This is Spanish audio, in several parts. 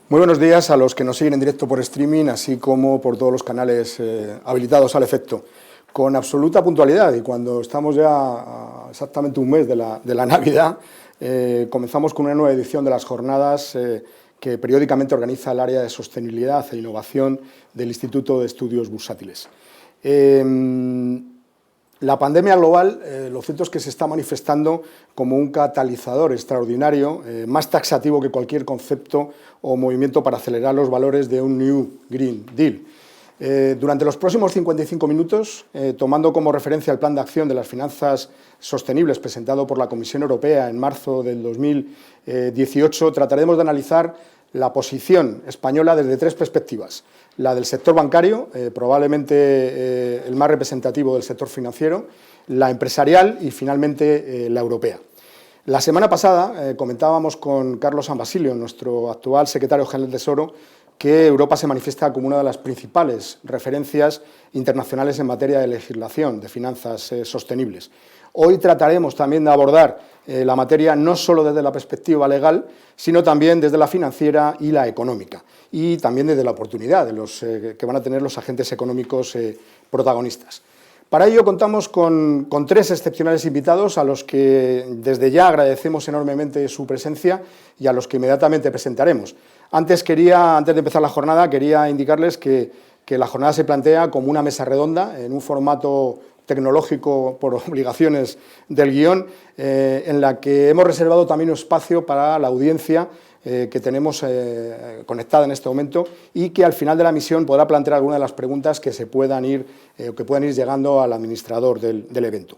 Muy buenos días a los que nos siguen en directo por streaming, así como por todos los canales habilitados al efecto. Con absoluta puntualidad, y cuando estamos ya a exactamente un mes de la Navidad, comenzamos con una nueva edición de las jornadas que periódicamente organiza el área de sostenibilidad e innovación del Instituto de Estudios Bursátiles. La pandemia global, lo cierto es que se está manifestando como un catalizador extraordinario, más taxativo que cualquier concepto o movimiento para acelerar los valores de un New Green Deal. Durante los próximos 55 minutos, tomando como referencia el Plan de Acción de las Finanzas Sostenibles presentado por la Comisión Europea en marzo del 2018, trataremos de analizar la posición española desde tres perspectivas: la del sector bancario, probablemente el más representativo del sector financiero, la empresarial y, finalmente, la europea. La semana pasada comentábamos con Carlos San Basilio, nuestro actual secretario general del Tesoro, que Europa se manifiesta como una de las principales referencias internacionales en materia de legislación de finanzas sostenibles. Hoy trataremos también de abordar la materia no solo desde la perspectiva legal, sino también desde la financiera y la económica, y también desde la oportunidad de los que van a tener los agentes económicos protagonistas. Para ello contamos con tres excepcionales invitados a los que desde ya agradecemos enormemente su presencia y a los que inmediatamente presentaremos. Antes de empezar la jornada, quería indicarles que la jornada se plantea como una mesa redonda, en un formato tecnológico por obligaciones del guión, en la que hemos reservado también un espacio para la audiencia que tenemos conectada en este momento y que al final de la misión podrá plantear algunas de las preguntas que puedan ir llegando al administrador del evento.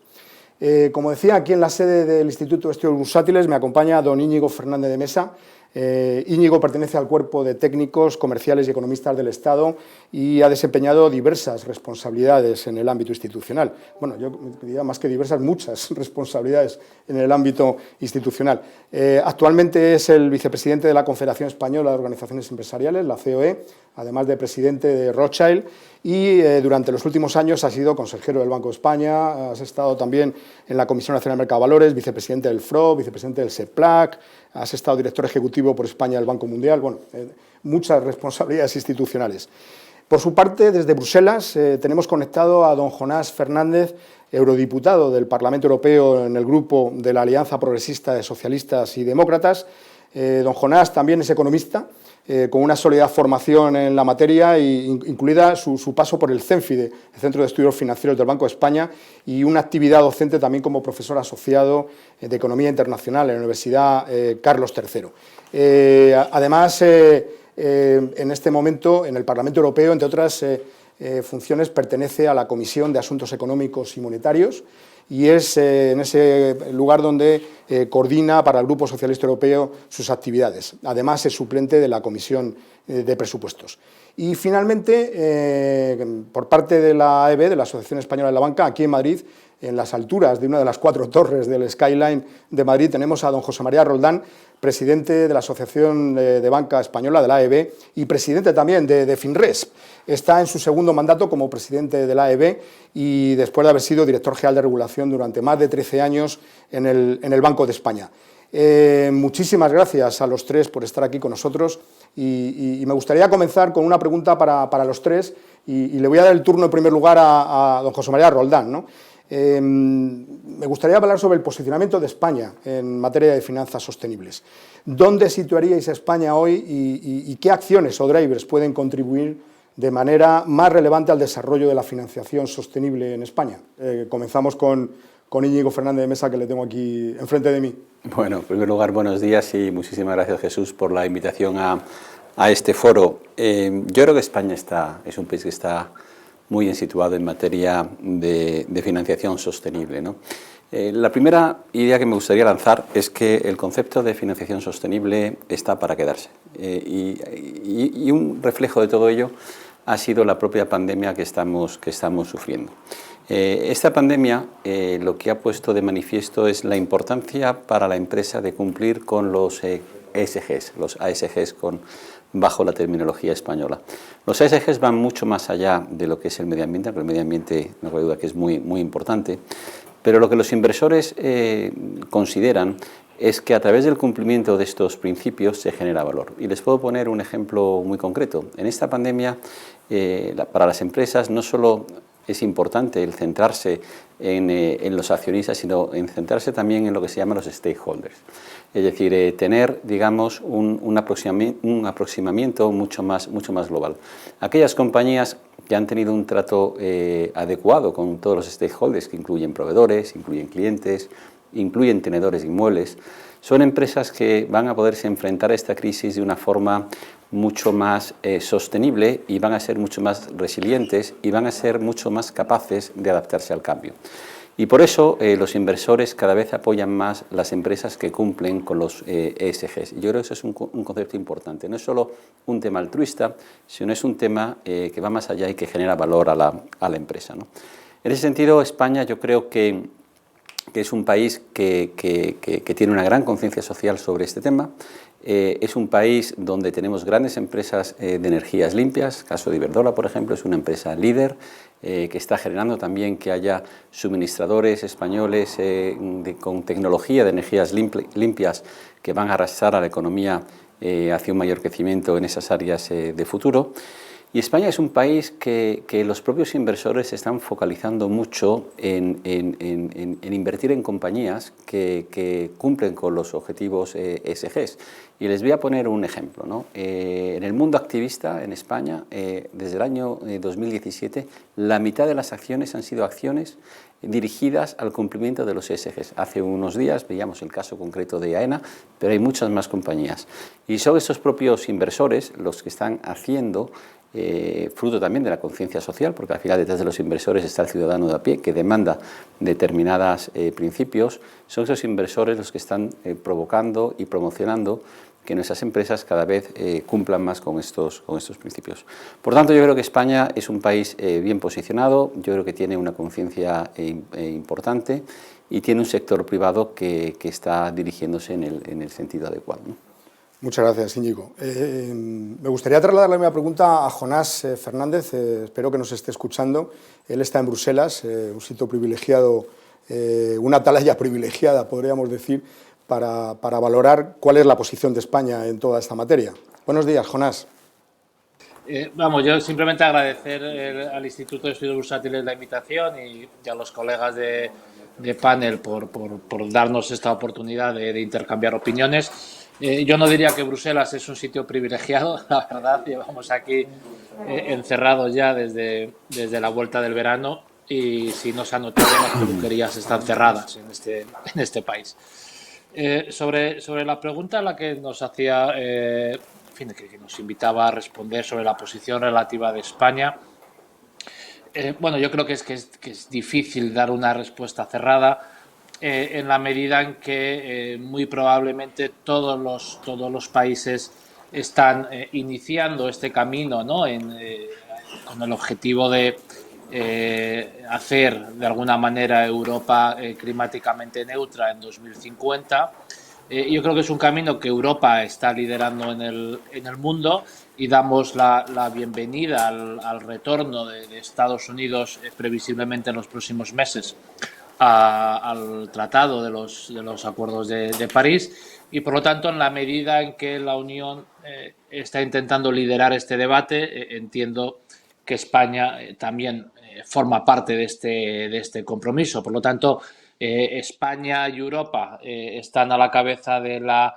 Como decía, aquí en la sede del Instituto de Estudios Bursátiles me acompaña don Íñigo Fernández de Mesa. Íñigo pertenece al cuerpo de técnicos, comerciales y economistas del Estado y ha desempeñado diversas responsabilidades en el ámbito institucional. Bueno, yo diría más que diversas, muchas responsabilidades en el ámbito institucional. Actualmente es el vicepresidente de la Confederación Española de Organizaciones Empresariales, la COE, además de presidente de Rothschild, y durante los últimos años ha sido consejero del Banco de España, has estado también en la Comisión Nacional de Mercado de Valores, vicepresidente del FRO, vicepresidente del SEPLAC, has estado director ejecutivo por España del Banco Mundial, bueno, muchas responsabilidades institucionales. Por su parte, desde Bruselas tenemos conectado a don Jonás Fernández, eurodiputado del Parlamento Europeo en el grupo de la Alianza Progresista de Socialistas y Demócratas. Don Jonás también es economista, con una sólida formación en la materia, incluida su paso por el CENFIDE, el Centro de Estudios Financieros del Banco de España, y una actividad docente también como profesor asociado de Economía Internacional en la Universidad Carlos III. Además, en este momento, en el Parlamento Europeo, entre otras funciones, pertenece a la Comisión de Asuntos Económicos y Monetarios, y es en ese lugar donde coordina para el Grupo Socialista Europeo sus actividades. Además, es suplente de la Comisión de Presupuestos. Y, finalmente, por parte de la AEB, de la Asociación Española de la Banca, aquí en Madrid, en las alturas de una de las 4 torres del Skyline de Madrid, tenemos a don José María Roldán, presidente de la Asociación de Banca Española, de la AEB, y presidente también de FinRESP. Está en su segundo mandato como presidente de la AEB y después de haber sido director general de regulación durante más de 13 años en el Banco de España. Muchísimas gracias a los tres por estar aquí con nosotros y me gustaría comenzar con una pregunta para los tres y le voy a dar el turno en primer lugar a don José María Roldán, ¿no? Me gustaría hablar sobre el posicionamiento de España en materia de finanzas sostenibles. ¿Dónde situaríais a España hoy y qué acciones o drivers pueden contribuir de manera más relevante al desarrollo de la financiación sostenible en España? Comenzamos con Íñigo Fernández de Mesa, que le tengo aquí enfrente de mí. Bueno, en primer lugar, buenos días y muchísimas gracias, Jesús, por la invitación a este foro. Yo creo que España es un país que está muy bien situado en materia de financiación sostenible, ¿no? La primera idea que me gustaría lanzar es que el concepto de financiación sostenible está para quedarse. Y un reflejo de todo ello ha sido la propia pandemia que estamos sufriendo. Esta pandemia lo que ha puesto de manifiesto es la importancia para la empresa de cumplir con los ESGs, los ASGs bajo la terminología española. Los ASGs van mucho más allá de lo que es el medio ambiente, porque el medio ambiente no cabe duda que es muy, muy importante, pero lo que los inversores consideran es que a través del cumplimiento de estos principios se genera valor. Y les puedo poner un ejemplo muy concreto. En esta pandemia, para las empresas no solo es importante el centrarse en los accionistas, sino en centrarse también en lo que se llama los stakeholders. Es decir, tener, digamos, un aproximamiento mucho más global. Aquellas compañías que han tenido un trato adecuado con todos los stakeholders, que incluyen proveedores, incluyen clientes, incluyen tenedores de inmuebles, son empresas que van a poderse enfrentar a esta crisis de una forma mucho más sostenible y van a ser mucho más resilientes y van a ser mucho más capaces de adaptarse al cambio. Y por eso los inversores cada vez apoyan más las empresas que cumplen con los ESGs. Yo creo que eso es un concepto importante. No es solo un tema altruista, sino es un tema que va más allá y que genera valor a la empresa, ¿no? En ese sentido, España yo creo que es un país que tiene una gran conciencia social sobre este tema. Es un país donde tenemos grandes empresas de energías limpias. El caso de Iberdrola, por ejemplo, es una empresa líder que está generando también que haya suministradores españoles con tecnología de energías limpias que van a arrastrar a la economía hacia un mayor crecimiento en esas áreas de futuro. Y España es un país que los propios inversores se están focalizando mucho en invertir en compañías que cumplen con los objetivos ESGs. Y les voy a poner un ejemplo, ¿no? En el mundo activista en España, desde el año 2017, la mitad de las acciones han sido acciones dirigidas al cumplimiento de los ESGs. Hace unos días veíamos el caso concreto de AENA, pero hay muchas más compañías. Y son estos propios inversores los que están haciendo, fruto también de la conciencia social, porque al final detrás de los inversores está el ciudadano de a pie que demanda determinados principios, son esos inversores los que están provocando y promocionando que nuestras empresas cada vez cumplan más con estos principios. Por tanto, yo creo que España es un país bien posicionado, yo creo que tiene una conciencia importante y tiene un sector privado que está dirigiéndose en el sentido adecuado, ¿no? Muchas gracias, Íñigo. Me gustaría trasladarle una pregunta a Jonás Fernández, espero que nos esté escuchando. Él está en Bruselas, un sitio privilegiado, una atalaya privilegiada, podríamos decir, para valorar cuál es la posición de España en toda esta materia. Buenos días, Jonás. Yo simplemente agradecer al Instituto de Estudios Bursátiles la invitación y a los colegas de panel por darnos esta oportunidad de intercambiar opiniones. Yo no diría que Bruselas es un sitio privilegiado, la verdad, llevamos aquí encerrados ya desde la vuelta del verano y si no se ha notado, las peluquerías están cerradas en este país. Sobre la pregunta a la que nos hacía, que nos invitaba a responder sobre la posición relativa de España, yo creo que es difícil dar una respuesta cerrada. En la medida en que muy probablemente todos los países están iniciando este camino, ¿no? Con el objetivo de hacer de alguna manera Europa climáticamente neutra en 2050. Yo creo que es un camino que Europa está liderando en el mundo y damos la bienvenida al retorno de Estados Unidos previsiblemente en los próximos meses al Tratado de los Acuerdos de París y, por lo tanto, en la medida en que la Unión está intentando liderar este debate, entiendo que España también forma parte de este compromiso. Por lo tanto, España y Europa están a la cabeza de la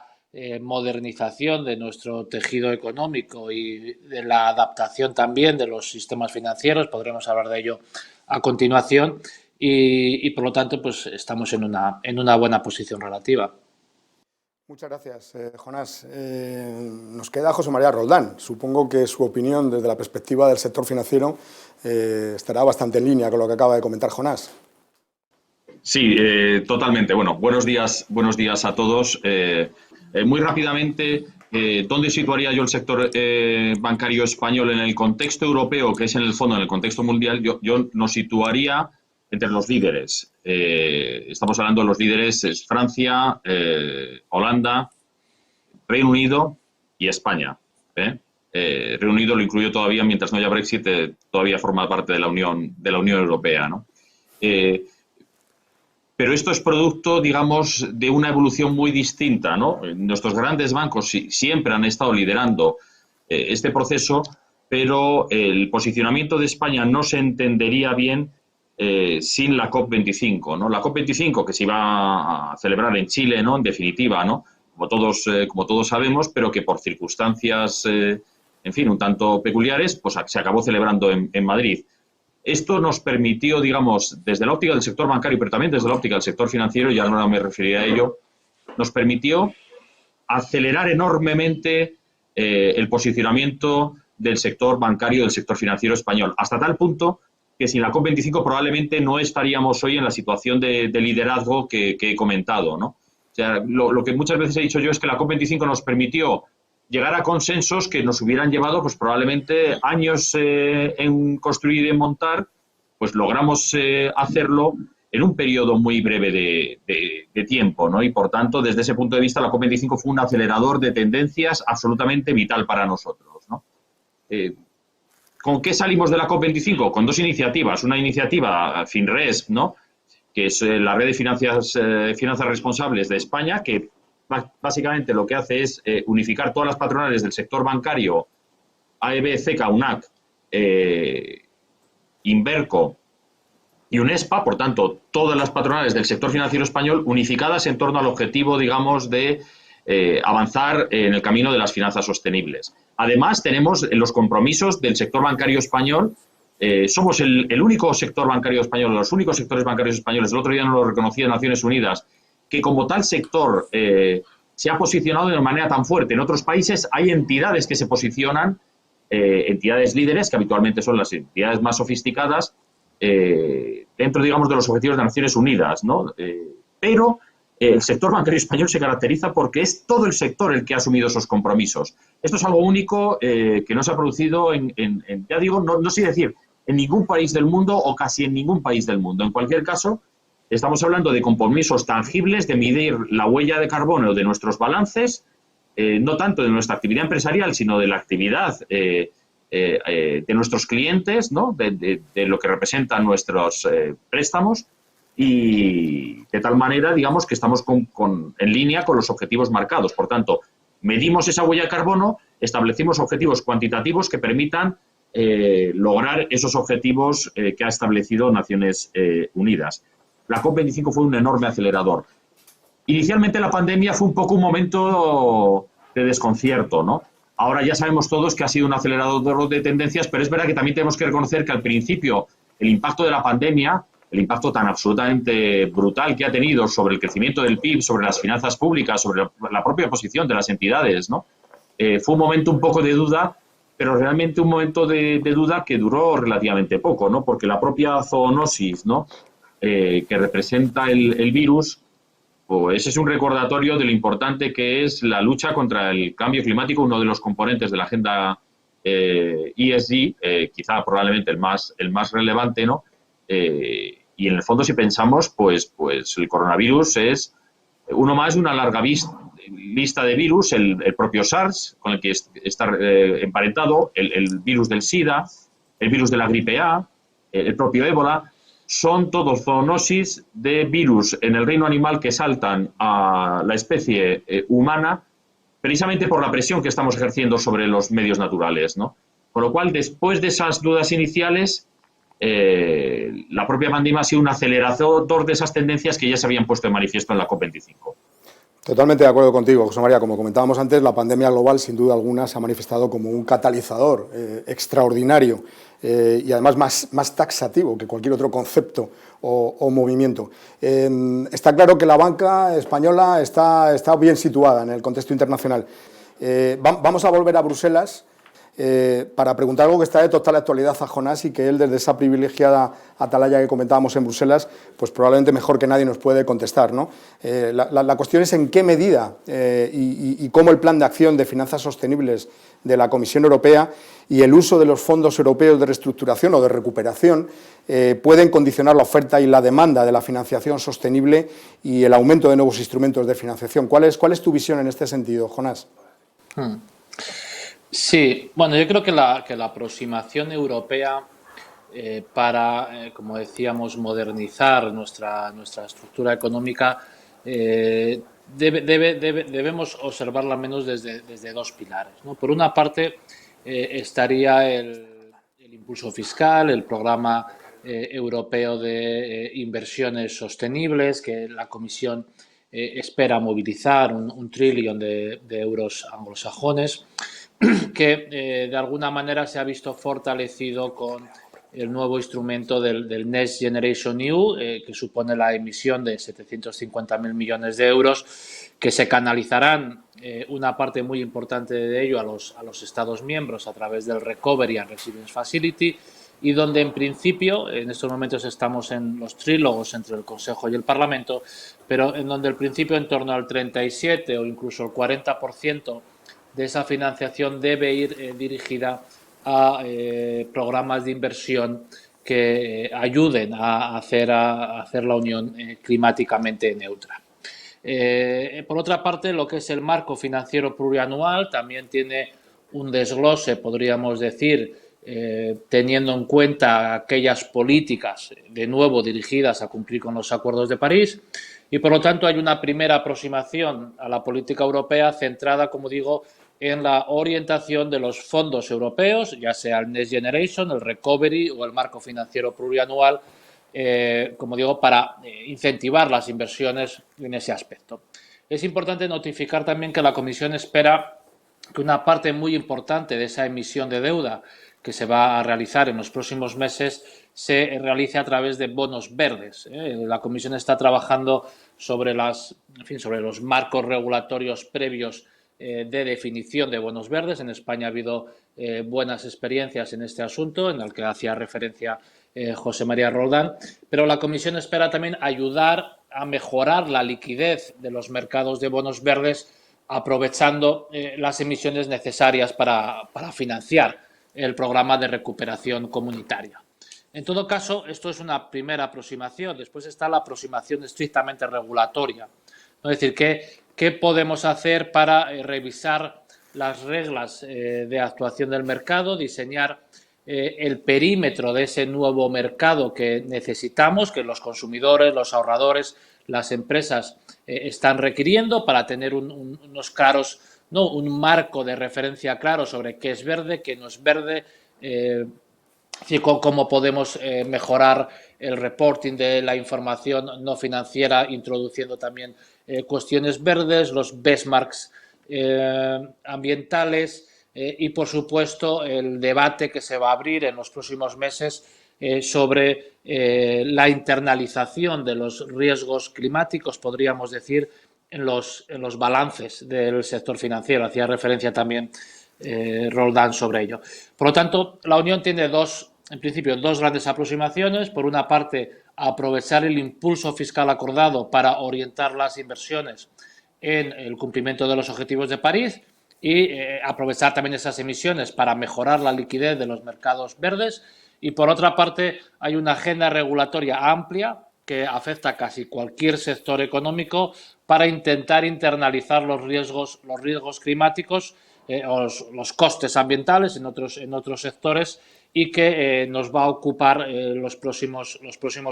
modernización de nuestro tejido económico y de la adaptación también de los sistemas financieros. Podremos hablar de ello a continuación. Y por lo tanto, pues estamos en una buena posición relativa. Muchas gracias, Jonás. Nos queda José María Roldán. Supongo que su opinión desde la perspectiva del sector financiero estará bastante en línea con lo que acaba de comentar Jonás. Sí, totalmente. Bueno, buenos días a todos. Muy rápidamente, ¿dónde situaría yo el sector bancario español en el contexto europeo, que es en el fondo, en el contexto mundial? Yo nos situaría entre los líderes. Estamos hablando de los líderes, es Francia, Holanda, Reino Unido y España. Reino Unido lo incluyo todavía, mientras no haya Brexit, todavía forma parte de la Unión Europea, ¿no? pero esto es producto, digamos, de una evolución muy distinta, ¿no? Nuestros grandes bancos siempre han estado liderando este proceso, pero el posicionamiento de España no se entendería bien sin la COP25, ¿no? La COP25 que se iba a celebrar en Chile, ¿no? En definitiva, ¿no? Como todos sabemos, pero que por circunstancias, en fin, un tanto peculiares, pues se acabó celebrando en Madrid. Esto nos permitió, digamos, desde la óptica del sector bancario, pero también desde la óptica del sector financiero, ya no me referiré a ello, nos permitió acelerar enormemente el posicionamiento del sector bancario y del sector financiero español, hasta tal punto que sin la COP25 probablemente no estaríamos hoy en la situación de liderazgo que he comentado, ¿no? O sea, lo que muchas veces he dicho yo es que la COP25 nos permitió llegar a consensos que nos hubieran llevado pues probablemente años en construir y en montar, pues logramos hacerlo en un periodo muy breve de tiempo, ¿no? Y por tanto, desde ese punto de vista, la COP25 fue un acelerador de tendencias absolutamente vital para nosotros, ¿no? ¿Con qué salimos de la COP25? Con dos iniciativas. Una iniciativa FinRes, ¿no? Que es la red de finanzas responsables de España, que básicamente lo que hace es unificar todas las patronales del sector bancario, AEB, CECA, UNAC, Inverco y UNESPA, por tanto, todas las patronales del sector financiero español unificadas en torno al objetivo, digamos, de avanzar en el camino de las finanzas sostenibles. Además, tenemos los compromisos del sector bancario español. Somos el único sector bancario español, los únicos sectores bancarios españoles, el otro día nos lo reconocía Naciones Unidas, que como tal sector se ha posicionado de una manera tan fuerte. En otros países hay entidades que se posicionan, entidades líderes, que habitualmente son las entidades más sofisticadas, dentro, digamos, de los objetivos de Naciones Unidas, ¿no? Pero el sector bancario español se caracteriza porque es todo el sector el que ha asumido esos compromisos. Esto es algo único que no se ha producido ya digo, no sé decir, en ningún país del mundo o casi en ningún país del mundo. En cualquier caso, estamos hablando de compromisos tangibles, de medir la huella de carbono de nuestros balances, no tanto de nuestra actividad empresarial, sino de la actividad de nuestros clientes, ¿no? De lo que representan nuestros préstamos, y de tal manera, digamos, que estamos en línea con los objetivos marcados. Por tanto, medimos esa huella de carbono, establecimos objetivos cuantitativos que permitan lograr esos objetivos que ha establecido Naciones Unidas. La COP25 fue un enorme acelerador. Inicialmente la pandemia fue un poco un momento de desconcierto, ¿no? Ahora ya sabemos todos que ha sido un acelerador de tendencias, pero es verdad que también tenemos que reconocer que al principio el impacto de la pandemia, el impacto tan absolutamente brutal que ha tenido sobre el crecimiento del PIB, sobre las finanzas públicas, sobre la propia posición de las entidades, ¿no? Fue un momento un poco de duda, pero realmente un momento de duda que duró relativamente poco, ¿no? Porque la propia zoonosis, ¿no? Que representa el virus, pues ese es un recordatorio de lo importante que es la lucha contra el cambio climático, uno de los componentes de la agenda ESG, quizá probablemente el más relevante, ¿no? Y en el fondo, si pensamos, pues el coronavirus es uno más de una larga lista de virus, el propio SARS, con el que está emparentado, el virus del SIDA, el virus de la gripe A, el propio ébola. Son todos zoonosis de virus en el reino animal que saltan a la especie humana precisamente por la presión que estamos ejerciendo sobre los medios naturales, ¿no? Con lo cual, después de esas dudas iniciales, la propia pandemia ha sido un acelerador de esas tendencias que ya se habían puesto en manifiesto en la COP25. Totalmente de acuerdo contigo, José María. Como comentábamos antes, la pandemia global, sin duda alguna, se ha manifestado como un catalizador extraordinario y además más taxativo que cualquier otro concepto o movimiento. Está claro que la banca española está bien situada en el contexto internacional. Vamos a volver a Bruselas para preguntar algo que está de total actualidad a Jonás y que él, desde esa privilegiada atalaya que comentábamos en Bruselas, pues probablemente mejor que nadie nos puede contestar, ¿no? La cuestión es en qué medida y cómo el Plan de Acción de Finanzas Sostenibles de la Comisión Europea y el uso de los fondos europeos de reestructuración o de recuperación pueden condicionar la oferta y la demanda de la financiación sostenible y el aumento de nuevos instrumentos de financiación. ¿Cuál es tu visión en este sentido, Jonás? Sí, bueno, yo creo que la aproximación europea para, como decíamos, modernizar nuestra estructura económica, debemos observarla al menos desde dos pilares, ¿no? Por una parte, estaría el impulso fiscal, el programa europeo de inversiones sostenibles, que la Comisión espera movilizar un trillón de euros anglosajones, que de alguna manera se ha visto fortalecido con el nuevo instrumento del Next Generation EU, que supone la emisión de 750.000 millones de euros, que se canalizarán una parte muy importante de ello a los Estados miembros a través del Recovery and Resilience Facility, y donde en principio, en estos momentos estamos en los trílogos entre el Consejo y el Parlamento, pero en donde el principio en torno al 37 o incluso el 40% de esa financiación debe ir dirigida a programas de inversión que ayuden a hacer la Unión climáticamente neutra. Por otra parte, lo que es el marco financiero plurianual también tiene un desglose, podríamos decir, teniendo en cuenta aquellas políticas, de nuevo, dirigidas a cumplir con los acuerdos de París, y por lo tanto hay una primera aproximación a la política europea centrada, como digo, en la orientación de los fondos europeos, ya sea el Next Generation, el Recovery o el marco financiero plurianual, como digo, para incentivar las inversiones en ese aspecto. Es importante notificar también que la Comisión espera que una parte muy importante de esa emisión de deuda que se va a realizar en los próximos meses se realice a través de bonos verdes. La Comisión está trabajando sobre los marcos regulatorios previos de definición de bonos verdes. En España ha habido buenas experiencias en este asunto, en el que hacía referencia José María Roldán, pero la Comisión espera también ayudar a mejorar la liquidez de los mercados de bonos verdes, aprovechando las emisiones necesarias para financiar el programa de recuperación comunitaria. En todo caso, esto es una primera aproximación. Después está la aproximación estrictamente regulatoria. Es decir, ¿qué podemos hacer para revisar las reglas de actuación del mercado, diseñar el perímetro de ese nuevo mercado que necesitamos, que los consumidores, los ahorradores, las empresas están requiriendo para tener unos claros, ¿no?, un marco de referencia claro sobre qué es verde, qué no es verde, cómo podemos mejorar el reporting de la información no financiera, introduciendo también cuestiones verdes, los benchmarks ambientales y, por supuesto, el debate que se va a abrir en los próximos meses sobre la internalización de los riesgos climáticos, podríamos decir, en los balances del sector financiero. Hacía referencia también Roldán sobre ello. Por lo tanto, la Unión tiene en principio, dos grandes aproximaciones. Por una parte, aprovechar el impulso fiscal acordado para orientar las inversiones en el cumplimiento de los objetivos de París y aprovechar también esas emisiones para mejorar la liquidez de los mercados verdes. Y por otra parte, hay una agenda regulatoria amplia que afecta a casi cualquier sector económico para intentar internalizar los riesgos climáticos, los costes ambientales en otros sectores, y que nos va a ocupar los próximos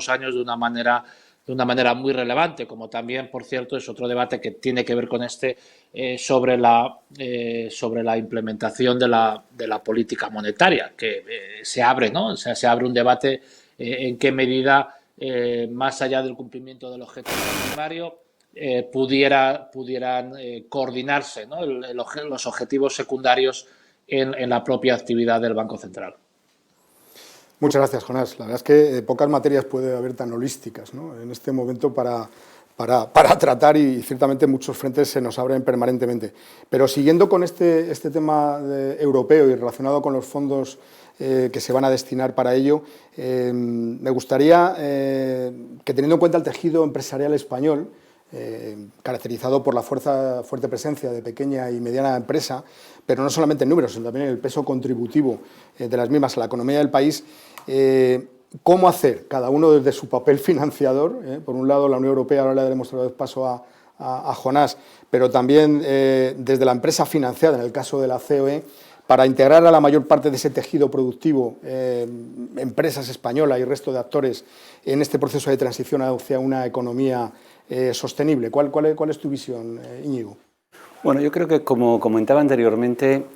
años de una manera muy relevante, como también, por cierto, es otro debate que tiene que ver con sobre la implementación de la política monetaria, que se abre, ¿no? O sea, se abre un debate en qué medida, más allá del cumplimiento del objetivo primario, pudieran coordinarse, ¿no?, los objetivos secundarios en la propia actividad del Banco Central. Muchas gracias, Jonás. La verdad es que pocas materias puede haber tan holísticas, ¿no?, en este momento para tratar, y ciertamente muchos frentes se nos abren permanentemente. Pero siguiendo con este tema europeo y relacionado con los fondos que se van a destinar para ello, me gustaría que, teniendo en cuenta el tejido empresarial español, caracterizado por la fuerte presencia de pequeña y mediana empresa, pero no solamente en números, sino también en el peso contributivo de las mismas a la economía del país, cómo hacer, cada uno desde su papel financiador. Por un lado, la Unión Europea, ahora le daremos otra vez paso a Jonás, pero también desde la empresa financiada, en el caso de la COE, para integrar a la mayor parte de ese tejido productivo, empresas españolas y resto de actores en este proceso de transición hacia una economía sostenible? ¿Cuál es tu visión, Íñigo? Bueno, yo creo que, como comentaba anteriormente,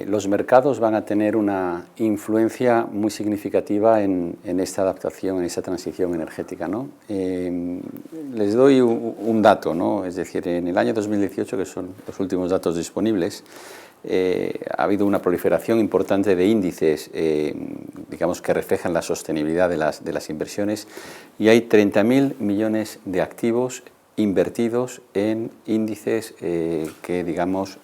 los mercados van a tener una influencia muy significativa en esta adaptación, en esta transición energética, ¿no? Les doy un dato, ¿no? Es decir, en el año 2018, que son los últimos datos disponibles, ha habido una proliferación importante de índices, digamos, que reflejan la sostenibilidad de las inversiones, y hay 30.000 millones de activos invertidos en índices que, digamos,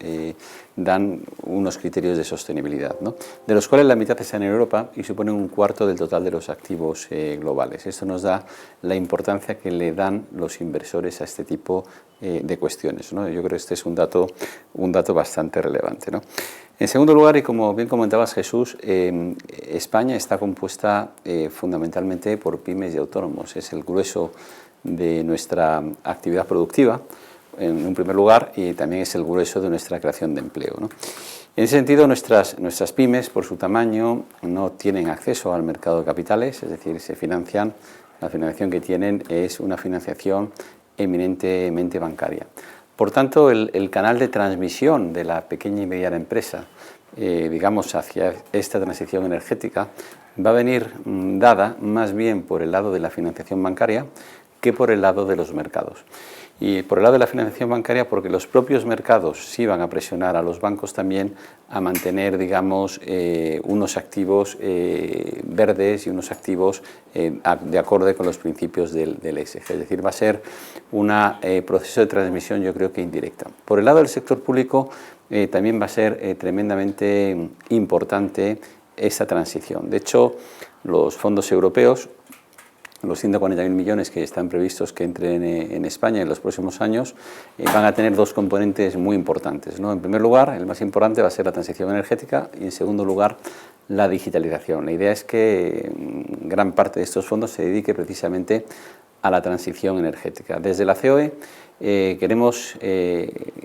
dan unos criterios de sostenibilidad, ¿no? De los cuales la mitad están en Europa y suponen un cuarto del total de los activos globales. Esto nos da la importancia que le dan los inversores a este tipo de cuestiones, ¿no? Yo creo que este es un dato bastante relevante, ¿no? En segundo lugar, y como bien comentabas, Jesús, España está compuesta fundamentalmente por pymes y autónomos. Es el grueso de nuestra actividad productiva, en un primer lugar, y también es el grueso de nuestra creación de empleo, ¿no? En ese sentido, nuestras pymes, por su tamaño, no tienen acceso al mercado de capitales, es decir, la financiación que tienen es una financiación eminentemente bancaria. Por tanto, el canal de transmisión de la pequeña y mediana empresa, digamos, hacia esta transición energética, va a venir dada más bien por el lado de la financiación bancaria que por el lado de los mercados. Y por el lado de la financiación bancaria, porque los propios mercados sí van a presionar a los bancos también a mantener, digamos, unos activos verdes y unos activos de acorde con los principios del ESG. Es decir, va a ser un proceso de transmisión, yo creo que indirecta. Por el lado del sector público también va a ser tremendamente importante esta transición. De hecho, los fondos europeos, los 140.000 millones que están previstos que entren en España en los próximos años, van a tener dos componentes muy importantes, ¿no? En primer lugar, el más importante va a ser la transición energética, y en segundo lugar, la digitalización. La idea es que gran parte de estos fondos se dedique precisamente a la transición energética. Desde la COE queremos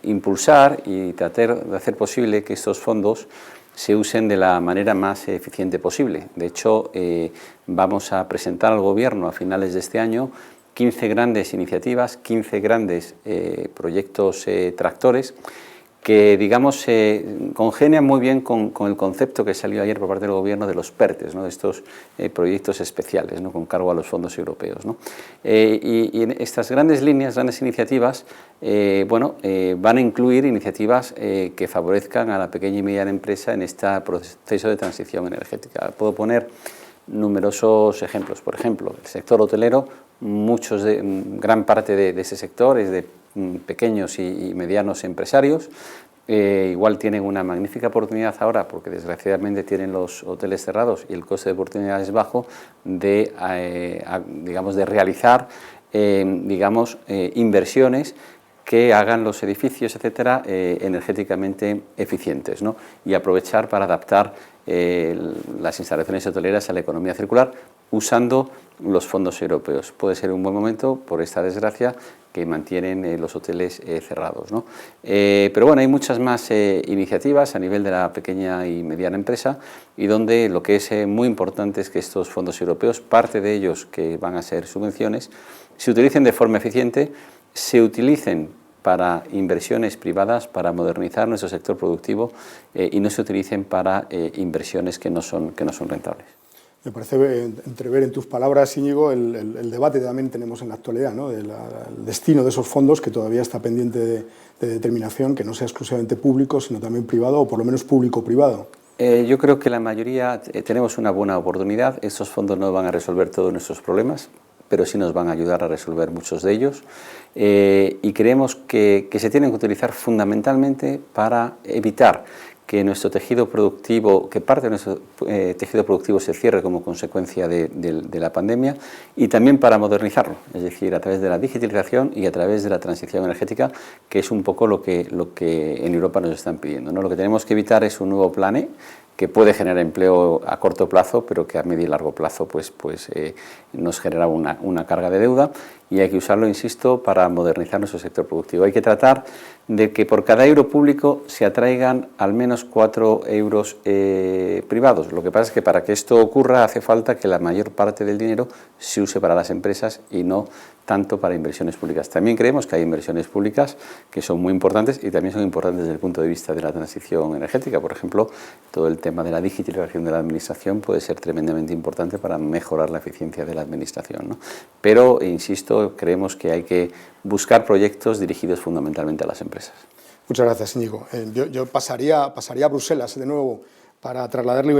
impulsar y tratar de hacer posible que estos fondos se usen de la manera más eficiente posible. De hecho, vamos a presentar al Gobierno a finales de este año 15 grandes iniciativas, 15 grandes proyectos tractores que, digamos, congenian muy bien con el concepto que salió ayer por parte del Gobierno de los PERTES, ¿no? De estos proyectos especiales, ¿no? Con cargo a los fondos europeos, ¿no? Y en estas grandes líneas, grandes iniciativas, van a incluir iniciativas que favorezcan a la pequeña y mediana empresa en este proceso de transición energética. Puedo poner numerosos ejemplos. Por ejemplo, el sector hotelero, gran parte de ese sector es de pequeños y medianos empresarios. Igual tienen una magnífica oportunidad ahora, porque desgraciadamente tienen los hoteles cerrados y el coste de oportunidad es bajo, de realizar inversiones que hagan los edificios, etcétera, energéticamente eficientes, ¿no? Y aprovechar para adaptar las instalaciones hoteleras a la economía circular usando los fondos europeos. Puede ser un buen momento, por esta desgracia, que mantienen los hoteles cerrados, ¿no? Pero bueno, hay muchas más iniciativas a nivel de la pequeña y mediana empresa, y donde lo que es muy importante es que estos fondos europeos, parte de ellos que van a ser subvenciones, se utilicen de forma eficiente, se utilicen para inversiones privadas, para modernizar nuestro sector productivo, y no se utilicen para inversiones que no son rentables. Me parece entrever en tus palabras, Íñigo, el debate que también tenemos en la actualidad, ¿no? Del destino de esos fondos, que todavía está pendiente de determinación, que no sea exclusivamente público, sino también privado, o por lo menos público-privado. Yo creo que la mayoría tenemos una buena oportunidad. Estos fondos no van a resolver todos nuestros problemas, pero sí nos van a ayudar a resolver muchos de ellos, y creemos que se tienen que utilizar fundamentalmente para evitar que nuestro tejido productivo, que parte de nuestro tejido productivo se cierre como consecuencia de la pandemia, y también para modernizarlo, es decir, a través de la digitalización y a través de la transición energética, que es un poco lo que en Europa nos están pidiendo, ¿no? Lo que tenemos que evitar es un nuevo plan E, que puede generar empleo a corto plazo, pero que a medio y largo plazo nos genera una carga de deuda, y hay que usarlo, insisto, para modernizar nuestro sector productivo. Hay que tratar de que por cada euro público se atraigan al menos 4 euros privados. Lo que pasa es que para que esto ocurra hace falta que la mayor parte del dinero se use para las empresas y no tanto para inversiones públicas. También creemos que hay inversiones públicas que son muy importantes y también son importantes desde el punto de vista de la transición energética. Por ejemplo, todo el tema de la digitalización de la administración puede ser tremendamente importante para mejorar la eficiencia de la administración, ¿no? Pero, insisto, creemos que hay que buscar proyectos dirigidos fundamentalmente a las empresas. Muchas gracias, Íñigo. Yo pasaría a Bruselas de nuevo para trasladarle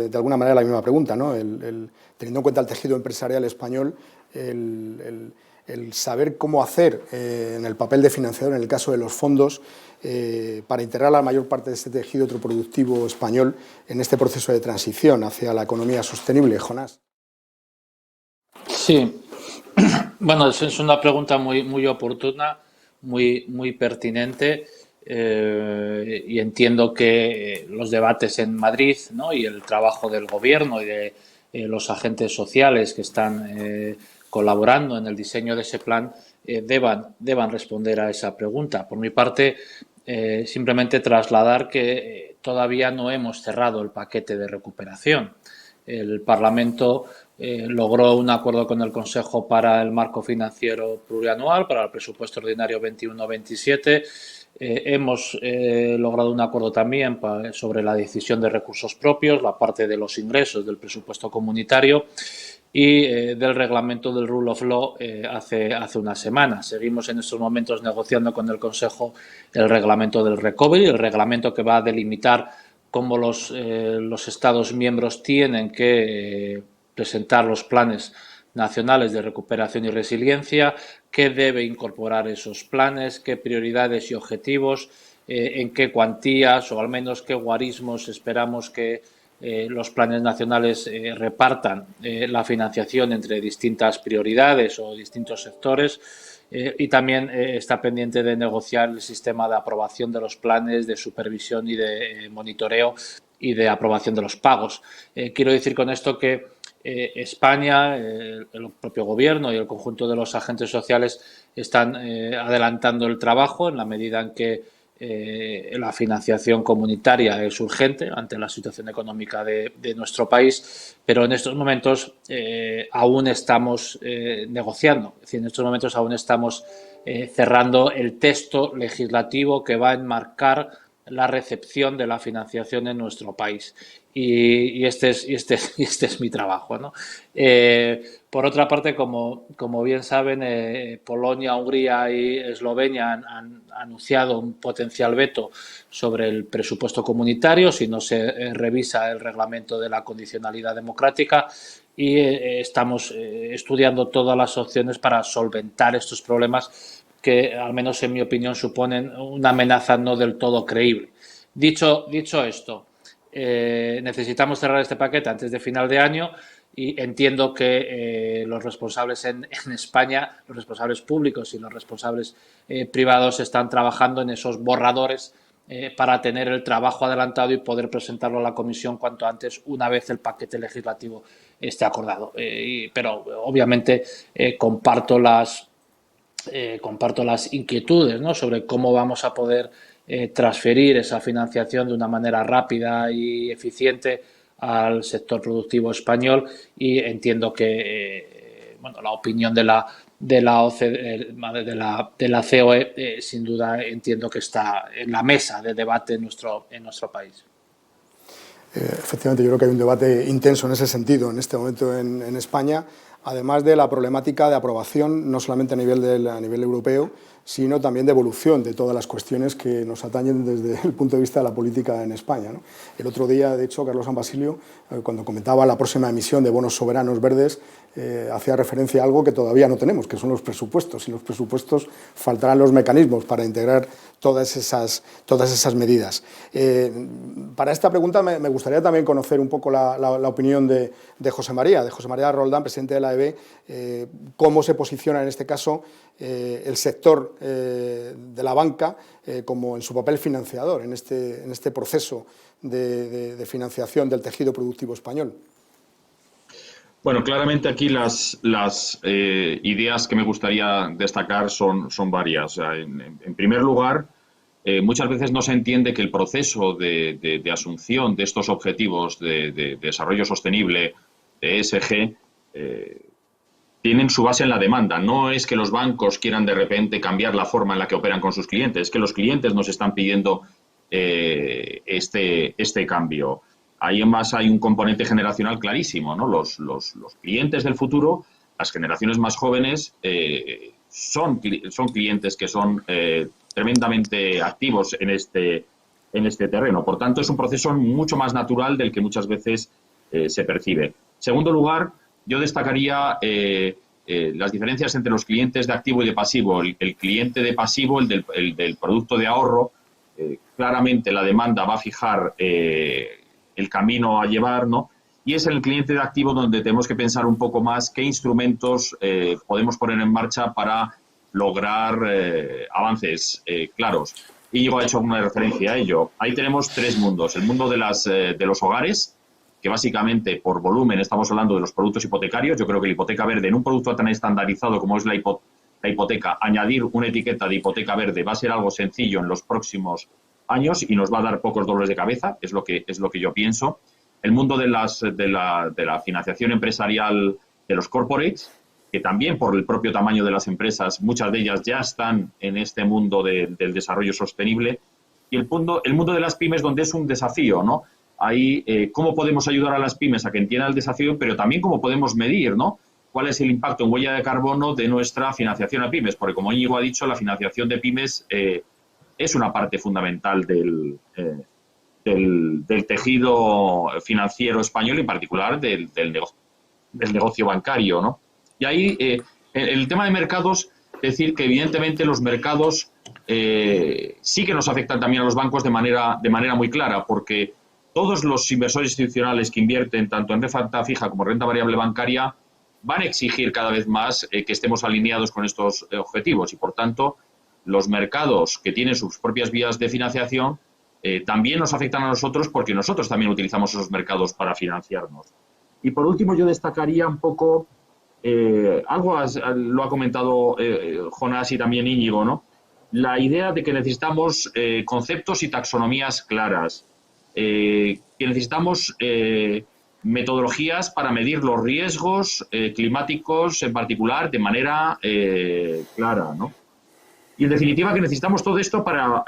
de alguna manera la misma pregunta, ¿no? Teniendo en cuenta el tejido empresarial español, el saber cómo hacer en el papel de financiador, en el caso de los fondos, para integrar la mayor parte de este tejido productivo español en este proceso de transición hacia la economía sostenible. Jonás. Sí, bueno, es una pregunta muy oportuna, muy pertinente, y entiendo que los debates en Madrid, ¿no?, y el trabajo del Gobierno y de los agentes sociales que están colaborando en el diseño de ese plan deban responder a esa pregunta. Por mi parte, simplemente trasladar que todavía no hemos cerrado el paquete de recuperación. El Parlamento logró un acuerdo con el Consejo para el marco financiero plurianual, para el presupuesto ordinario 21-27. Hemos logrado un acuerdo también sobre la decisión de recursos propios, la parte de los ingresos del presupuesto comunitario y del reglamento del Rule of Law hace unas semanas. Seguimos en estos momentos negociando con el Consejo el reglamento del Recovery, el reglamento que va a delimitar cómo los Estados miembros tienen que presentar los planes nacionales de recuperación y resiliencia, qué debe incorporar esos planes, qué prioridades y objetivos, en qué cuantías o al menos qué guarismos esperamos que los planes nacionales repartan la financiación entre distintas prioridades o distintos sectores. Y también está pendiente de negociar el sistema de aprobación de los planes, de supervisión y de monitoreo y de aprobación de los pagos. Quiero decir con esto que España, el propio Gobierno y el conjunto de los agentes sociales están adelantando el trabajo en la medida en que la financiación comunitaria es urgente ante la situación económica de nuestro país, pero en estos momentos aún estamos negociando, es decir, en estos momentos aún estamos cerrando el texto legislativo que va a enmarcar la recepción de la financiación en nuestro país. Y este es mi trabajo, ¿no? Por otra parte, como bien saben, Polonia, Hungría y Eslovenia han anunciado un potencial veto sobre el presupuesto comunitario si no se revisa el reglamento de la condicionalidad democrática, y estamos estudiando todas las opciones para solventar estos problemas que, al menos en mi opinión, suponen una amenaza no del todo creíble. Dicho esto, necesitamos cerrar este paquete antes de final de año, y entiendo que los responsables en España, los responsables públicos y los responsables privados están trabajando en esos borradores para tener el trabajo adelantado y poder presentarlo a la Comisión cuanto antes, una vez el paquete legislativo esté acordado. Pero obviamente comparto las inquietudes, ¿no?, sobre cómo vamos a poder transferir esa financiación de una manera rápida y eficiente al sector productivo español, y entiendo que la opinión de la COE sin duda entiendo que está en la mesa de debate en nuestro país. Efectivamente, yo creo que hay un debate intenso en ese sentido en este momento en España, además de la problemática de aprobación, no solamente a nivel europeo, sino también de evolución de todas las cuestiones que nos atañen desde el punto de vista de la política en España, ¿no? El otro día, de hecho, Carlos San Basilio, cuando comentaba la próxima emisión de bonos soberanos verdes, hacía referencia a algo que todavía no tenemos, que son los presupuestos. Sin los presupuestos faltarán los mecanismos para integrar todas esas medidas. Para esta pregunta me gustaría también conocer un poco la opinión de José María Roldán, presidente de la EB, cómo se posiciona en este caso el sector de la banca como en su papel financiador en este proceso de financiación del tejido productivo español. Bueno, claramente aquí las ideas que me gustaría destacar son varias. O sea, en primer lugar, muchas veces no se entiende que el proceso de asunción de estos objetivos de desarrollo sostenible, de ESG, tienen su base en la demanda. No es que los bancos quieran de repente cambiar la forma en la que operan con sus clientes, es que los clientes nos están pidiendo este cambio. Ahí además hay un componente generacional clarísimo, ¿no? Los clientes del futuro, las generaciones más jóvenes, son clientes que son tremendamente activos en este terreno. Por tanto, es un proceso mucho más natural del que muchas veces se percibe. En segundo lugar, yo destacaría las diferencias entre los clientes de activo y de pasivo. El cliente de pasivo, el del producto de ahorro, claramente la demanda va a fijar el camino a llevar, ¿no? Y es en el cliente de activo donde tenemos que pensar un poco más qué instrumentos podemos poner en marcha para lograr avances claros. Íñigo ha hecho una referencia a ello. Ahí tenemos tres mundos. El mundo de los hogares, que básicamente por volumen estamos hablando de los productos hipotecarios. Yo creo que la hipoteca verde, en un producto tan estandarizado como es la hipoteca, añadir una etiqueta de hipoteca verde va a ser algo sencillo en los próximos años y nos va a dar pocos dolores de cabeza, es lo que yo pienso. El mundo de la financiación empresarial de los corporates, que también por el propio tamaño de las empresas, muchas de ellas ya están en este mundo del desarrollo sostenible. Y el mundo de las pymes, donde es un desafío, ¿no? Ahí, cómo podemos ayudar a las pymes a que entiendan el desafío, pero también cómo podemos medir, ¿no? ¿Cuál es el impacto en huella de carbono de nuestra financiación a pymes? Porque, como Íñigo ha dicho, la financiación de pymes es una parte fundamental del tejido financiero español, y en particular del negocio bancario, ¿no? Y ahí, el tema de mercados, decir que evidentemente los mercados sí que nos afectan también a los bancos de manera muy clara, porque todos los inversores institucionales que invierten tanto en renta fija como en renta variable bancaria van a exigir cada vez más que estemos alineados con estos objetivos, y por tanto los mercados que tienen sus propias vías de financiación también nos afectan a nosotros, porque nosotros también utilizamos esos mercados para financiarnos. Y por último yo destacaría un poco, algo lo ha comentado Jonás y también Íñigo, ¿no? La idea de que necesitamos conceptos y taxonomías claras, que necesitamos metodologías para medir los riesgos climáticos en particular de manera clara, ¿no? Y en definitiva que necesitamos todo esto para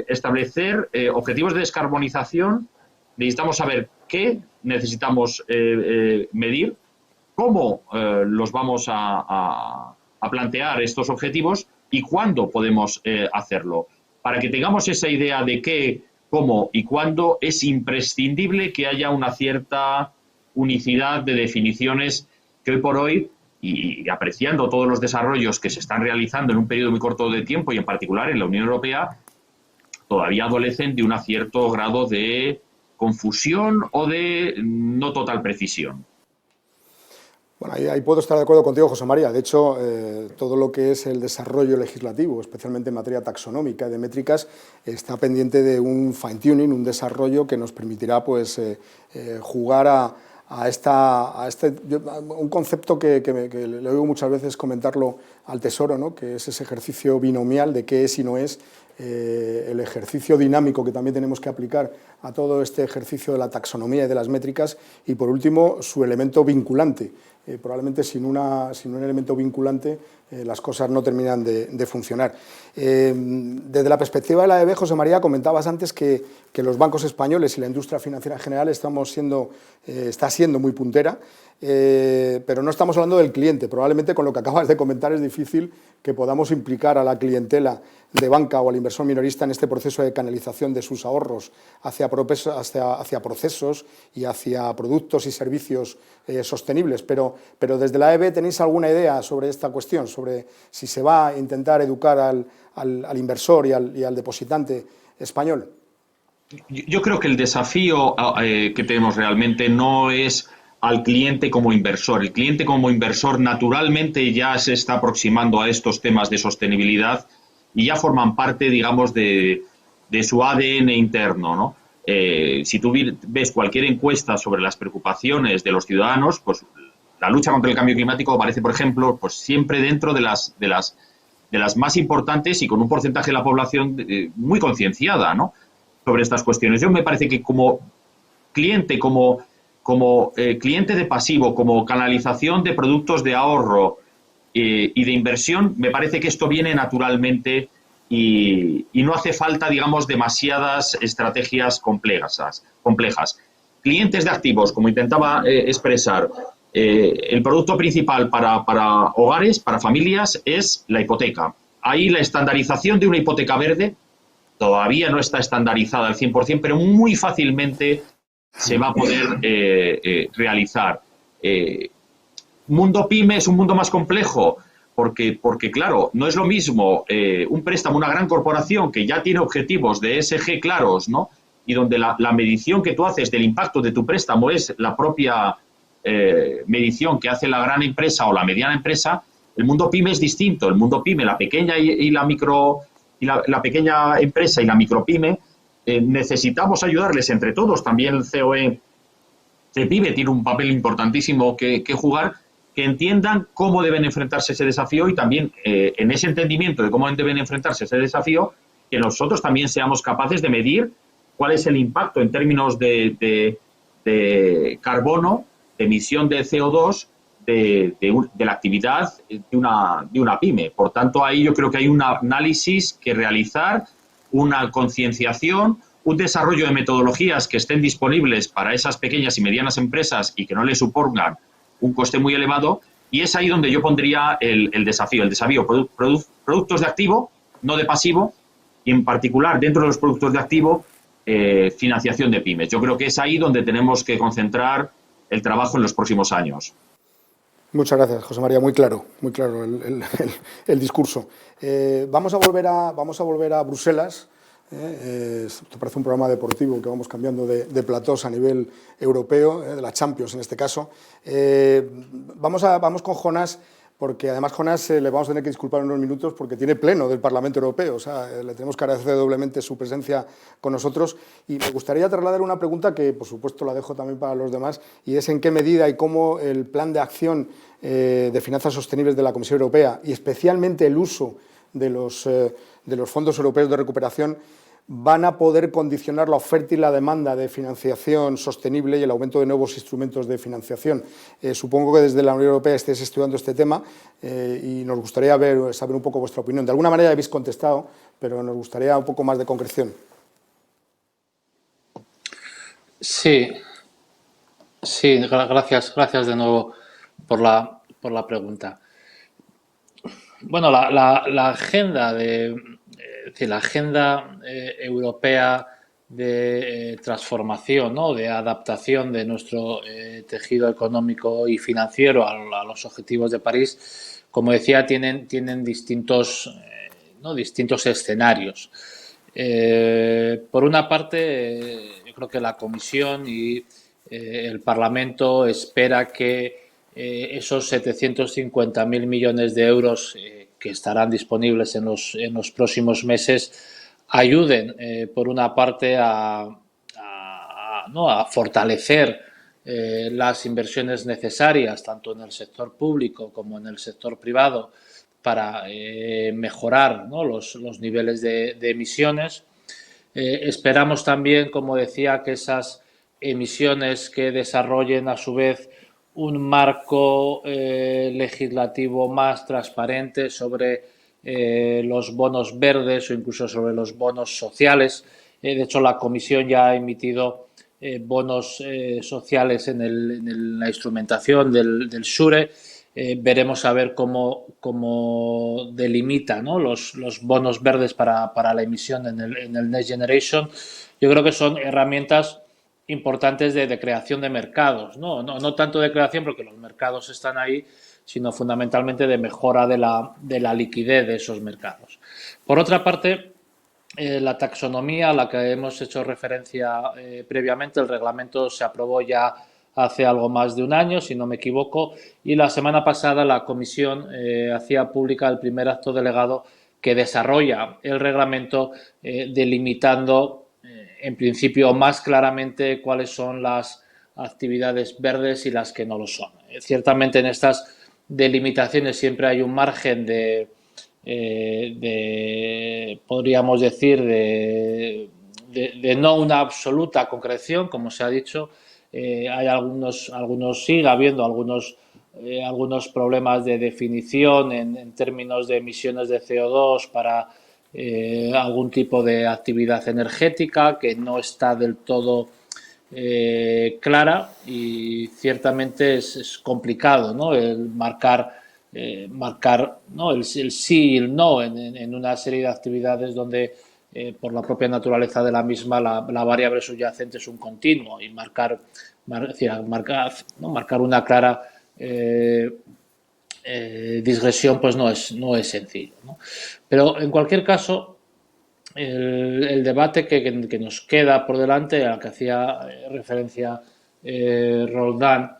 establecer objetivos de descarbonización. Necesitamos saber qué necesitamos medir, cómo los vamos a plantear estos objetivos y cuándo podemos hacerlo. Para que tengamos esa idea de qué, cómo y cuándo, es imprescindible que haya una cierta unicidad de definiciones que hoy por hoy, y apreciando todos los desarrollos que se están realizando en un periodo muy corto de tiempo y en particular en la Unión Europea, todavía adolecen de un cierto grado de confusión o de no total precisión. Bueno, ahí puedo estar de acuerdo contigo, José María. De hecho, todo lo que es el desarrollo legislativo, especialmente en materia taxonómica y de métricas, está pendiente de un fine-tuning, un desarrollo que nos permitirá pues, jugar a un concepto que le oigo muchas veces comentarlo al Tesoro, ¿no? Que es ese ejercicio binomial de qué es y no es, el ejercicio dinámico que también tenemos que aplicar a todo este ejercicio de la taxonomía y de las métricas, y por último su elemento vinculante. Probablemente sin un elemento vinculante las cosas no terminan de funcionar. Desde la perspectiva de la EB, José María, comentabas antes que los bancos españoles y la industria financiera en general está siendo muy puntera, pero no estamos hablando del cliente. Probablemente con lo que acabas de comentar es difícil que podamos implicar a la clientela de banca o al inversor minorista en este proceso de canalización de sus ahorros hacia procesos y hacia productos y servicios sostenibles. Pero pero desde la EB, ¿tenéis alguna idea sobre esta cuestión? Sobre si se va a intentar educar al inversor y al depositante español. Yo creo que el desafío que tenemos realmente no es al cliente como inversor. El cliente como inversor naturalmente ya se está aproximando a estos temas de sostenibilidad y ya forman parte, digamos, de su ADN interno, ¿no? Si tú ves cualquier encuesta sobre las preocupaciones de los ciudadanos, pues la lucha contra el cambio climático aparece, por ejemplo, pues siempre dentro de las más importantes y con un porcentaje de la población muy concienciada, ¿no?, sobre estas cuestiones. Yo me parece que como cliente, como cliente de pasivo, como canalización de productos de ahorro y de inversión, me parece que esto viene naturalmente y no hace falta, digamos, demasiadas estrategias complejas. Clientes de activos, como intentaba expresar, el producto principal para hogares, para familias, es la hipoteca. Ahí la estandarización de una hipoteca verde todavía no está estandarizada al 100%, pero muy fácilmente se va a poder realizar. Mundo PYME es un mundo más complejo, porque claro, no es lo mismo un préstamo, una gran corporación que ya tiene objetivos de ESG claros, ¿no?, y donde la medición que tú haces del impacto de tu préstamo es la propia medición que hace la gran empresa o la mediana empresa. El mundo PYME es distinto. El mundo PYME, la pequeña y la micro y la pequeña empresa y la micropyme, necesitamos ayudarles entre todos. También el COE CEPYME tiene un papel importantísimo que jugar, que entiendan cómo deben enfrentarse ese desafío y también en ese entendimiento de cómo deben enfrentarse ese desafío, que nosotros también seamos capaces de medir cuál es el impacto en términos de carbono, de emisión de CO2, de la actividad de una pyme. Por tanto, ahí yo creo que hay un análisis que realizar, una concienciación, un desarrollo de metodologías que estén disponibles para esas pequeñas y medianas empresas y que no les supongan un coste muy elevado, y es ahí donde yo pondría el desafío. El desafío, productos de activo, no de pasivo, y en particular dentro de los productos de activo, financiación de pymes. Yo creo que es ahí donde tenemos que concentrar el trabajo en los próximos años. Muchas gracias, José María. Muy claro el discurso. Vamos a volver a Bruselas. Esto parece un programa deportivo que vamos cambiando de platós a nivel europeo, de la Champions en este caso. Vamos con Jonás, porque además Jonás le vamos a tener que disculpar en unos minutos porque tiene pleno del Parlamento Europeo, o sea, le tenemos que agradecer doblemente su presencia con nosotros, y me gustaría trasladar una pregunta que, por supuesto, la dejo también para los demás, y es en qué medida y cómo el plan de acción de finanzas sostenibles de la Comisión Europea, y especialmente el uso de los fondos europeos de recuperación, van a poder condicionar la oferta y la demanda de financiación sostenible y el aumento de nuevos instrumentos de financiación. Supongo que desde la Unión Europea estéis estudiando este tema y nos gustaría saber un poco vuestra opinión. De alguna manera habéis contestado, pero nos gustaría un poco más de concreción. Sí, gracias de nuevo por la pregunta. Bueno, la agenda la agenda europea de transformación, ¿no?, de adaptación de nuestro tejido económico y financiero a los objetivos de París, como decía, tienen distintos escenarios. Por una parte, yo creo que la Comisión y el Parlamento espera que esos 750.000 millones de euros que estarán disponibles en los próximos meses ayuden, por una parte, a fortalecer las inversiones necesarias, tanto en el sector público como en el sector privado, para mejorar, ¿no?, los niveles de emisiones. Esperamos también, como decía, que esas emisiones que desarrollen a su vez un marco legislativo más transparente sobre los bonos verdes o incluso sobre los bonos sociales. De hecho, la Comisión ya ha emitido bonos sociales en la instrumentación del SURE. Veremos a ver cómo delimita, ¿no?, los bonos verdes para la emisión en el Next Generation. Yo creo que son herramientas importantes de creación de mercados, no tanto de creación porque los mercados están ahí, sino fundamentalmente de mejora de la liquidez de esos mercados. Por otra parte, la taxonomía a la que hemos hecho referencia previamente, el reglamento se aprobó ya hace algo más de un año, si no me equivoco, y la semana pasada la Comisión hacía pública el primer acto delegado que desarrolla el reglamento delimitando en principio más claramente cuáles son las actividades verdes y las que no lo son. Ciertamente en estas delimitaciones siempre hay un margen podríamos decir, de no una absoluta concreción, como se ha dicho. Hay sigue habiendo algunos problemas de definición en términos de emisiones de CO2 para algún tipo de actividad energética que no está del todo clara, y ciertamente es complicado, ¿no?, el marcar ¿no?, el sí y el no en una serie de actividades donde por la propia naturaleza de la misma la variable subyacente es un continuo, y marcar una clara digresión pues no es sencillo, ¿no? Pero en cualquier caso, el debate que nos queda por delante, al que hacía referencia Roldán,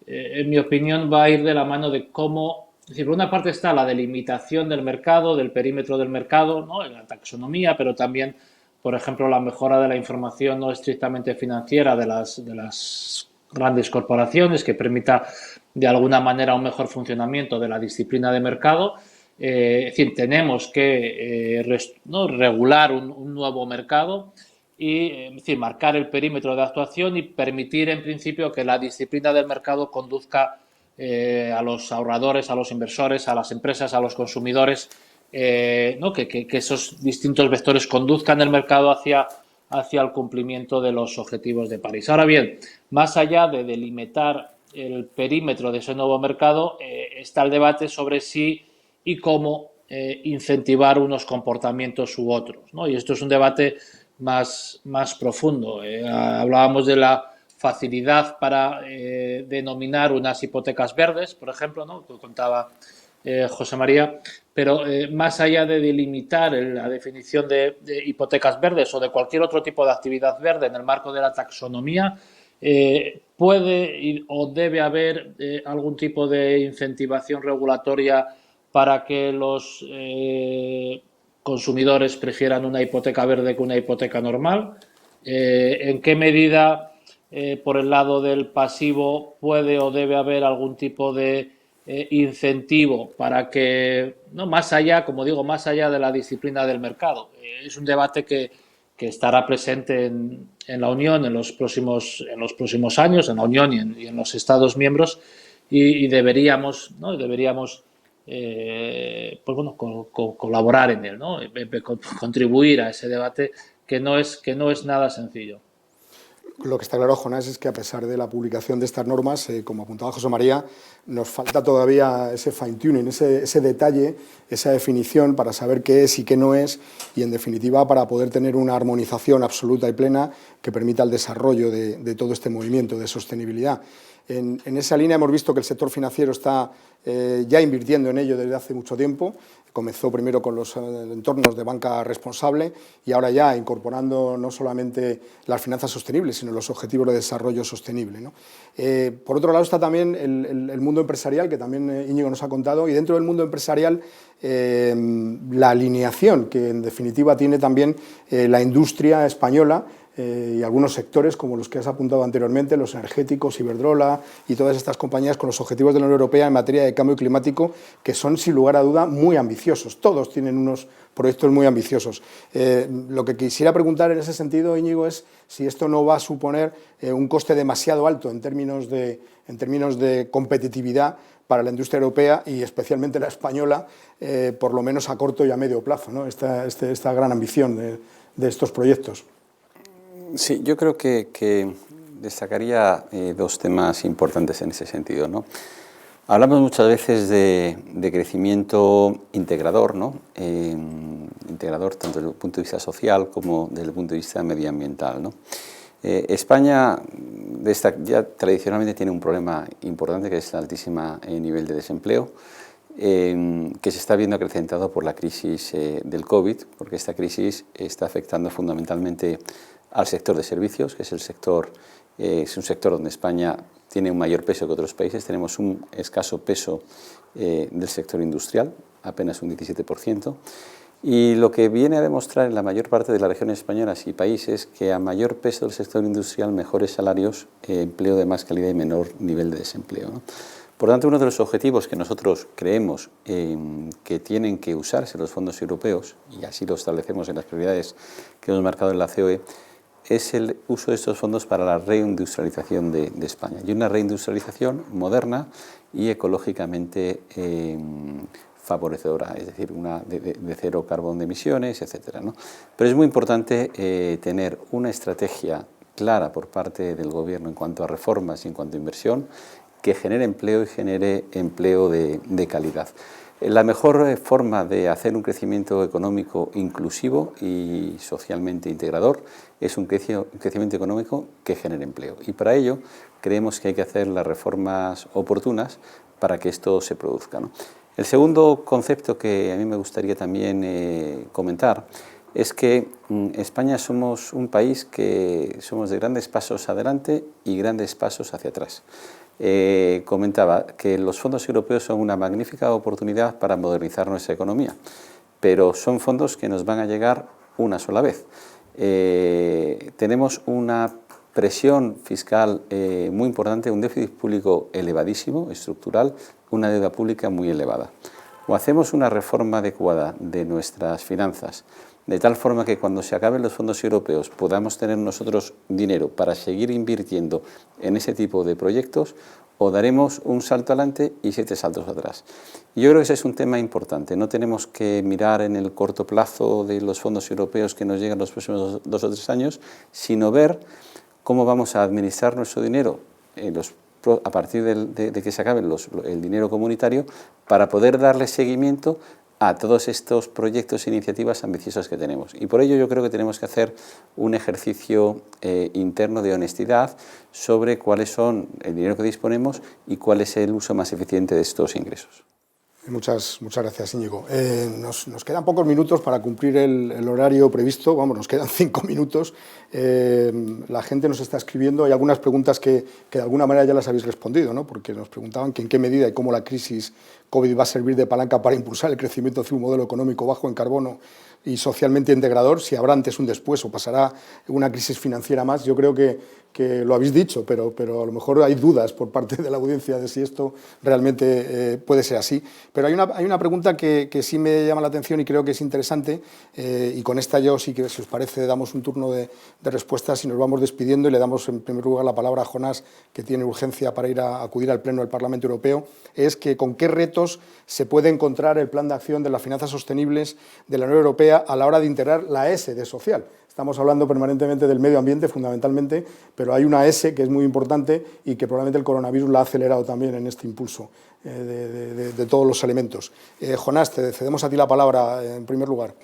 en mi opinión va a ir de la mano de cómo, es decir, por una parte está la delimitación del mercado, del perímetro del mercado, ¿no?, en la taxonomía, pero también, por ejemplo, la mejora de la información no estrictamente financiera de las grandes corporaciones, que permita de alguna manera un mejor funcionamiento de la disciplina de mercado. Es decir, tenemos que regular un nuevo mercado y es decir, marcar el perímetro de actuación y permitir en principio que la disciplina del mercado conduzca a los ahorradores, a los inversores, a las empresas, a los consumidores, que esos distintos vectores conduzcan el mercado hacia el cumplimiento de los objetivos de París. Ahora bien, más allá de delimitar el perímetro de ese nuevo mercado, está el debate sobre si y cómo incentivar unos comportamientos u otros, ¿no? Y esto es un debate más profundo. Hablábamos de la facilidad para denominar unas hipotecas verdes, por ejemplo, ¿no?, que contaba José María, pero más allá de delimitar la definición de hipotecas verdes o de cualquier otro tipo de actividad verde en el marco de la taxonomía, puede o debe haber algún tipo de incentivación regulatoria para que los consumidores prefieran una hipoteca verde que una hipoteca normal. ¿En qué medida por el lado del pasivo puede o debe haber algún tipo de incentivo para que, no, más allá, como digo, más allá de la disciplina del mercado? Es un debate que estará presente en la Unión en los próximos años, en la Unión y en los Estados miembros, y deberíamos pues bueno, colaborar en él, ¿no?, contribuir a ese debate que no es nada sencillo. Lo que está claro, Jonás, es que a pesar de la publicación de estas normas, como apuntaba José María, nos falta todavía ese fine-tuning, ese detalle, esa definición para saber qué es y qué no es, y en definitiva para poder tener una armonización absoluta y plena que permita el desarrollo de todo este movimiento de sostenibilidad. En esa línea hemos visto que el sector financiero está ya invirtiendo en ello desde hace mucho tiempo. Comenzó primero con los entornos de banca responsable y ahora ya incorporando no solamente las finanzas sostenibles, sino los objetivos de desarrollo sostenible, ¿no? Por otro lado está también el mundo empresarial, que también Íñigo nos ha contado, y dentro del mundo empresarial la alineación que en definitiva tiene también la industria española, y algunos sectores como los que has apuntado anteriormente, los energéticos, Iberdrola y todas estas compañías, con los objetivos de la Unión Europea en materia de cambio climático, que son sin lugar a duda muy ambiciosos. Todos tienen unos proyectos muy ambiciosos. Lo que quisiera preguntar en ese sentido, Íñigo, es si esto no va a suponer un coste demasiado alto en términos de competitividad para la industria europea y especialmente la española, por lo menos a corto y a medio plazo, ¿no?, esta gran ambición de estos proyectos. Sí, yo creo que destacaría dos temas importantes en ese sentido, ¿no? Hablamos muchas veces de crecimiento integrador, ¿no? Integrador tanto desde el punto de vista social como desde el punto de vista medioambiental, ¿no? España ya tradicionalmente tiene un problema importante, que es el altísimo nivel de desempleo, que se está viendo acrecentado por la crisis del COVID, porque esta crisis está afectando fundamentalmente al sector de servicios, que es un sector donde España tiene un mayor peso que otros países. Tenemos un escaso peso del sector industrial, apenas un 17%. Y lo que viene a demostrar en la mayor parte de las regiones españolas y países que a mayor peso del sector industrial, mejores salarios, empleo de más calidad y menor nivel de desempleo, ¿no? Por tanto, uno de los objetivos que nosotros creemos que tienen que usarse los fondos europeos, y así lo establecemos en las prioridades que hemos marcado en la COE, es el uso de estos fondos para la reindustrialización de España. Y una reindustrialización moderna y ecológicamente favorecedora, es decir, de cero carbón de emisiones, etcétera, ¿no? Pero es muy importante tener una estrategia clara por parte del Gobierno en cuanto a reformas y en cuanto a inversión, que genere empleo y genere empleo de calidad. La mejor forma de hacer un crecimiento económico inclusivo y socialmente integrador es un crecimiento económico que genere empleo. Y para ello creemos que hay que hacer las reformas oportunas para que esto se produzca, ¿no? El segundo concepto que a mí me gustaría también comentar es que España somos un país que somos de grandes pasos adelante y grandes pasos hacia atrás. Comentaba que los fondos europeos son una magnífica oportunidad para modernizar nuestra economía, pero son fondos que nos van a llegar una sola vez. Tenemos una presión fiscal muy importante, un déficit público elevadísimo, estructural, una deuda pública muy elevada. O hacemos una reforma adecuada de nuestras finanzas, de tal forma que cuando se acaben los fondos europeos podamos tener nosotros dinero para seguir invirtiendo en ese tipo de proyectos, o daremos un salto adelante y 7 saltos atrás. Yo creo que ese es un tema importante. No tenemos que mirar en el corto plazo de los fondos europeos que nos llegan los próximos 2 o 3 años, sino ver cómo vamos a administrar nuestro dinero a partir de que se acabe el dinero comunitario, para poder darle seguimiento a todos estos proyectos e iniciativas ambiciosas que tenemos. Y por ello yo creo que tenemos que hacer un ejercicio interno de honestidad sobre cuáles son el dinero que disponemos y cuál es el uso más eficiente de estos ingresos. Muchas gracias, Íñigo. Nos quedan pocos minutos para cumplir el horario previsto. Vamos, nos quedan 5 minutos. La gente nos está escribiendo. Hay algunas preguntas que de alguna manera ya las habéis respondido, ¿no? Porque nos preguntaban que en qué medida y cómo la crisis COVID va a servir de palanca para impulsar el crecimiento hacia un modelo económico bajo en carbono y socialmente integrador, si habrá antes un después o pasará una crisis financiera más. Yo creo que lo habéis dicho, pero a lo mejor hay dudas por parte de la audiencia de si esto realmente puede ser así. Pero hay una pregunta que sí me llama la atención y creo que es interesante, y con esta yo sí que, si os parece, damos un turno de respuestas y nos vamos despidiendo, y le damos en primer lugar la palabra a Jonás, que tiene urgencia para acudir al Pleno del Parlamento Europeo. Es que con qué retos se puede encontrar el Plan de Acción de las Finanzas Sostenibles de la Unión Europea a la hora de integrar la S de social. Estamos hablando permanentemente del medio ambiente, fundamentalmente, pero hay una S que es muy importante y que probablemente el coronavirus la ha acelerado también en este impulso de todos los elementos. Jonás, te cedemos a ti la palabra en primer lugar.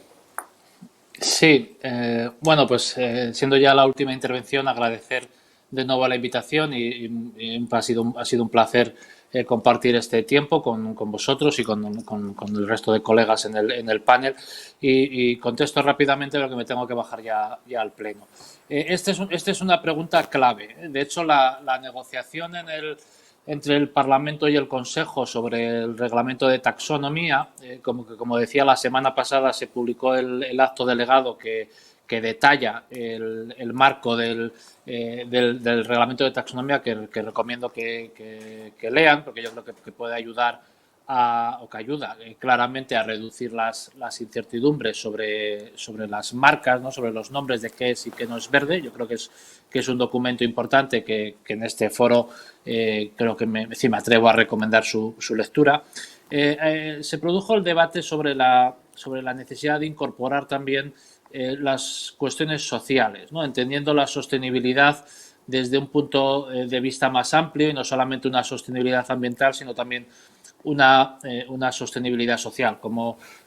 Sí, bueno, pues siendo ya la última intervención, agradecer de nuevo la invitación y ha sido un placer compartir este tiempo con vosotros y con el resto de colegas en el panel, y contesto rápidamente lo que me tengo que bajar ya al pleno. Esta es una pregunta clave. De hecho, la negociación entre el Parlamento y el Consejo sobre el reglamento de taxonomía, como decía, la semana pasada se publicó el acto delegado que detalla el marco del reglamento de taxonomía, que recomiendo que lean, porque yo creo que puede ayudar o que ayuda claramente a reducir las incertidumbres sobre las marcas, ¿no? Sobre los nombres de qué es y qué no es verde. Yo creo que es un documento importante que en este foro creo que me atrevo a recomendar su lectura. Se produjo el debate sobre la necesidad de incorporar también las cuestiones sociales, ¿no? Entendiendo la sostenibilidad desde un punto de vista más amplio, y no solamente una sostenibilidad ambiental, sino también una sostenibilidad social.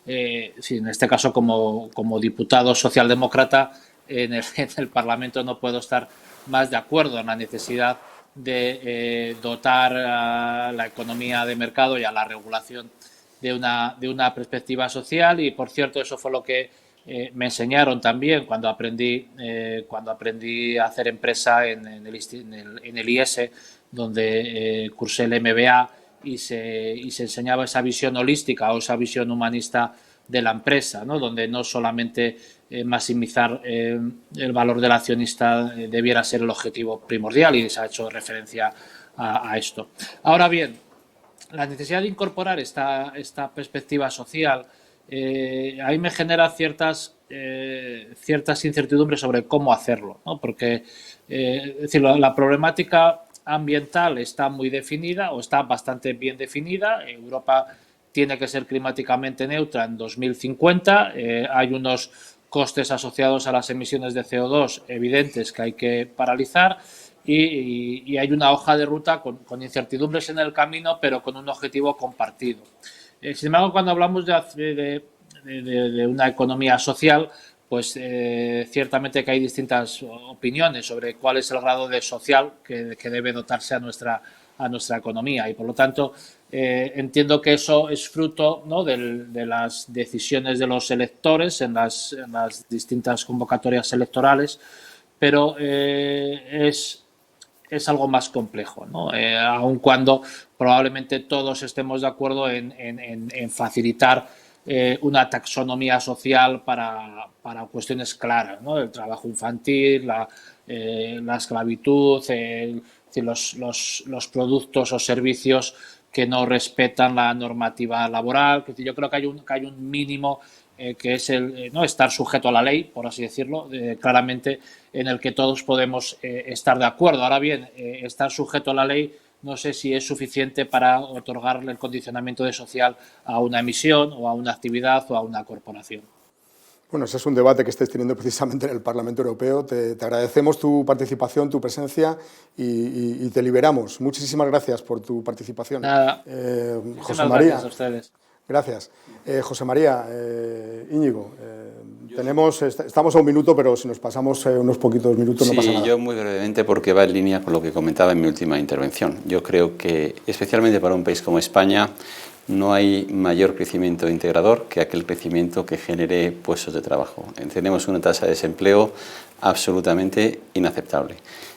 En este caso, como diputado socialdemócrata en el Parlamento, no puedo estar más de acuerdo en la necesidad de dotar a la economía de mercado y a la regulación de una perspectiva social. Y, por cierto, eso fue lo que me enseñaron también cuando aprendí a hacer empresa en el IES, donde cursé el MBA y se enseñaba esa visión holística o esa visión humanista de la empresa, ¿no? Donde no solamente maximizar el valor del accionista debiera ser el objetivo primordial, y se ha hecho referencia a esto. Ahora bien, la necesidad de incorporar esta perspectiva social ahí me genera ciertas incertidumbres sobre cómo hacerlo, ¿no? Porque es decir, la problemática ambiental está muy definida, o está bastante bien definida. Europa tiene que ser climáticamente neutra en 2050. Hay unos costes asociados a las emisiones de CO2 evidentes que hay que paralizar, y hay una hoja de ruta con incertidumbres en el camino, pero con un objetivo compartido. Sin embargo, cuando hablamos de una economía social, pues ciertamente que hay distintas opiniones sobre cuál es el grado de social que debe dotarse a nuestra economía, y por lo tanto entiendo que eso es fruto, ¿no?, de las decisiones de los electores en las distintas convocatorias electorales, pero es algo más complejo, ¿no? Aun cuando probablemente todos estemos de acuerdo en facilitar una taxonomía social para cuestiones claras, ¿no? El trabajo infantil, la esclavitud, los productos o servicios que no respetan la normativa laboral. Yo creo que hay un mínimo que es no estar sujeto a la ley, por así decirlo, claramente, en el que todos podemos estar de acuerdo. Ahora bien, estar sujeto a la ley no sé si es suficiente para otorgarle el condicionamiento de social a una emisión o a una actividad o a una corporación. Bueno, ese es un debate que estáis teniendo precisamente en el Parlamento Europeo. Te agradecemos tu participación, tu presencia, y te liberamos. Muchísimas gracias por tu participación. Nada, José María. Gracias a ustedes. Gracias. José María, Íñigo, estamos a un minuto, pero si nos pasamos unos poquitos minutos no pasa nada. Sí, yo muy brevemente, porque va en línea con lo que comentaba en mi última intervención. Yo creo que, especialmente para un país como España, no hay mayor crecimiento integrador que aquel crecimiento que genere puestos de trabajo. Tenemos una tasa de desempleo absolutamente inaceptable.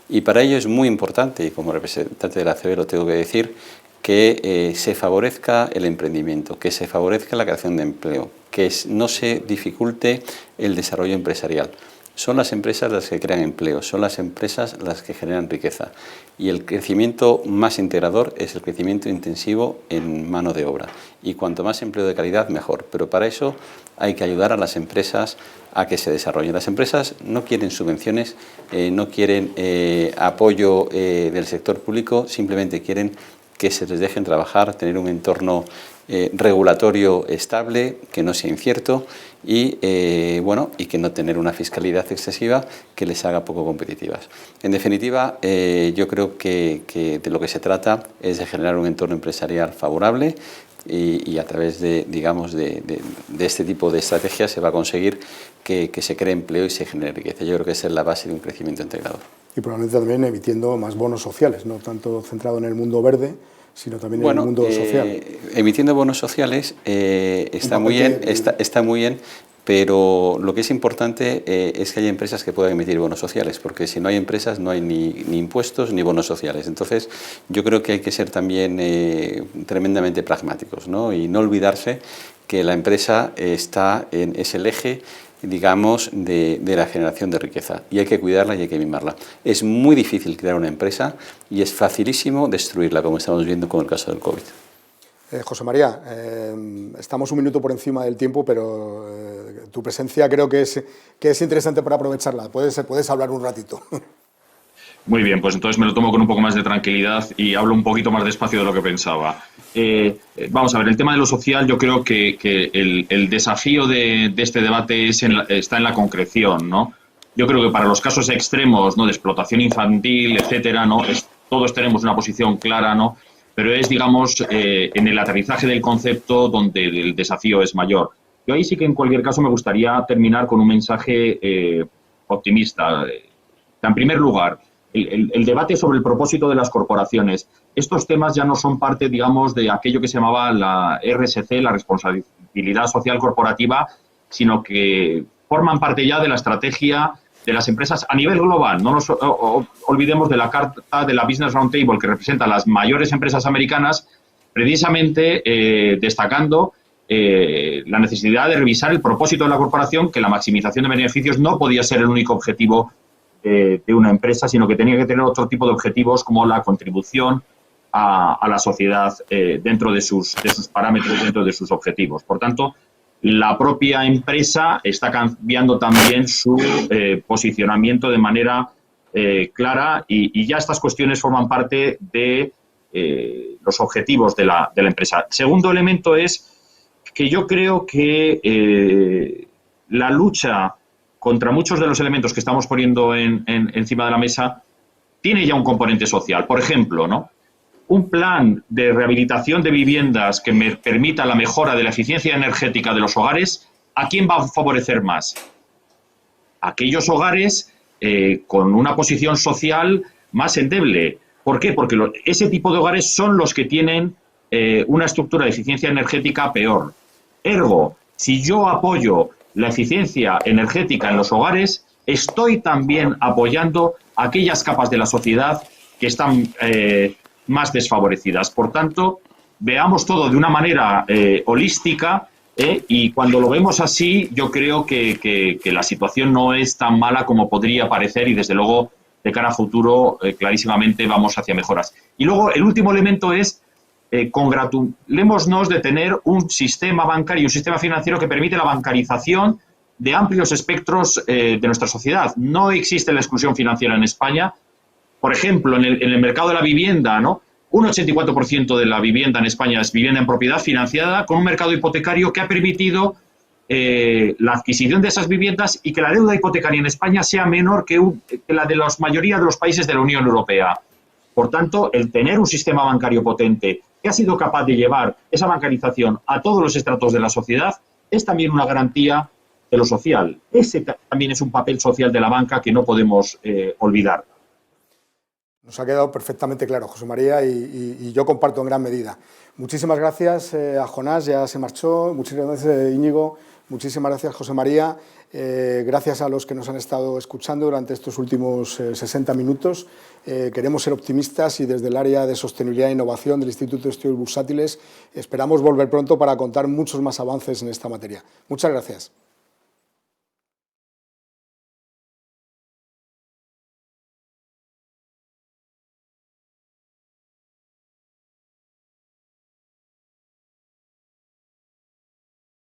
Y para ello es muy importante, y como representante de la CB lo tengo que decir, que se favorezca el emprendimiento, que se favorezca la creación de empleo, que no se dificulte el desarrollo empresarial. Son las empresas las que crean empleo, son las empresas las que generan riqueza. Y el crecimiento más integrador es el crecimiento intensivo en mano de obra. Y cuanto más empleo de calidad, mejor. Pero para eso hay que ayudar a las empresas a que se desarrollen. Las empresas no quieren subvenciones, no quieren apoyo del sector público, simplemente quieren que se les dejen trabajar, tener un entorno regulatorio estable, que no sea incierto, y que no tener una fiscalidad excesiva que les haga poco competitivas. En definitiva, yo creo que de lo que se trata es de generar un entorno empresarial favorable, y a través de este tipo de estrategias se va a conseguir que se cree empleo y se genere riqueza. Yo creo que esa es la base de un crecimiento integrador. Y probablemente también emitiendo más bonos sociales, no tanto centrado en el mundo verde, sino también en el mundo social. Emitiendo bonos sociales está muy bien, pero lo que es importante es que haya empresas que puedan emitir bonos sociales, porque si no hay empresas no hay ni impuestos ni bonos sociales. Entonces yo creo que hay que ser también tremendamente pragmáticos, ¿no? Y no olvidarse que la empresa es el eje, digamos, de la generación de riqueza, y hay que cuidarla y hay que mimarla. Es muy difícil crear una empresa y es facilísimo destruirla, como estamos viendo con el caso del COVID. José María, estamos un minuto por encima del tiempo, pero tu presencia creo que es interesante para aprovecharla. Puedes hablar un ratito. Muy bien, pues entonces me lo tomo con un poco más de tranquilidad y hablo un poquito más despacio de lo que pensaba. Vamos a ver, el tema de lo social, yo creo que el desafío de este debate está en la concreción, ¿no? Yo creo que para los casos extremos, ¿no?, de explotación infantil, etcétera, ¿no?, todos tenemos una posición clara, ¿no?, pero es, digamos, en el aterrizaje del concepto donde el desafío es mayor. Yo ahí sí que en cualquier caso me gustaría terminar con un mensaje optimista. En primer lugar, el debate sobre el propósito de las corporaciones. Estos temas ya no son parte, digamos, de aquello que se llamaba la RSC, la responsabilidad social corporativa, sino que forman parte ya de la estrategia de las empresas a nivel global. No nos olvidemos de la carta de la Business Roundtable, que representa a las mayores empresas americanas, precisamente destacando la necesidad de revisar el propósito de la corporación, que la maximización de beneficios no podía ser el único objetivo de una empresa, sino que tenía que tener otro tipo de objetivos, como la contribución a la sociedad dentro de sus parámetros, dentro de sus objetivos. Por tanto, la propia empresa está cambiando también su posicionamiento de manera clara y ya estas cuestiones forman parte de los objetivos de la empresa. Segundo elemento es que yo creo que la lucha contra muchos de los elementos que estamos poniendo encima de la mesa tiene ya un componente social. Por ejemplo, ¿no?, un plan de rehabilitación de viviendas que me permita la mejora de la eficiencia energética de los hogares, ¿a quién va a favorecer más? Aquellos hogares con una posición social más endeble. ¿Por qué? Porque ese tipo de hogares son los que tienen una estructura de eficiencia energética peor. Ergo, si yo apoyo la eficiencia energética en los hogares, estoy también apoyando a aquellas capas de la sociedad que están más desfavorecidas. Por tanto, veamos todo de una manera holística y cuando lo vemos así, yo creo que la situación no es tan mala como podría parecer y, desde luego, de cara a futuro, clarísimamente vamos hacia mejoras. Y luego, el último elemento es congratulémonos de tener un sistema bancario y un sistema financiero que permite la bancarización de amplios espectros de nuestra sociedad. No existe la exclusión financiera en España. Por ejemplo, en el mercado de la vivienda, ¿no?, un 84% de la vivienda en España es vivienda en propiedad financiada con un mercado hipotecario que ha permitido la adquisición de esas viviendas y que la deuda hipotecaria en España sea menor que la de la mayoría de los países de la Unión Europea. Por tanto, el tener un sistema bancario potente que ha sido capaz de llevar esa bancarización a todos los estratos de la sociedad es también una garantía de lo social. Ese también es un papel social de la banca que no podemos olvidar. Nos ha quedado perfectamente claro, José María, y yo comparto en gran medida. Muchísimas gracias a Jonás, ya se marchó. Muchísimas gracias, Íñigo. Muchísimas gracias, José María. Gracias a los que nos han estado escuchando durante estos últimos 60 minutos. Queremos ser optimistas y desde el área de sostenibilidad e innovación del Instituto de Estudios Bursátiles esperamos volver pronto para contar muchos más avances en esta materia. Muchas gracias.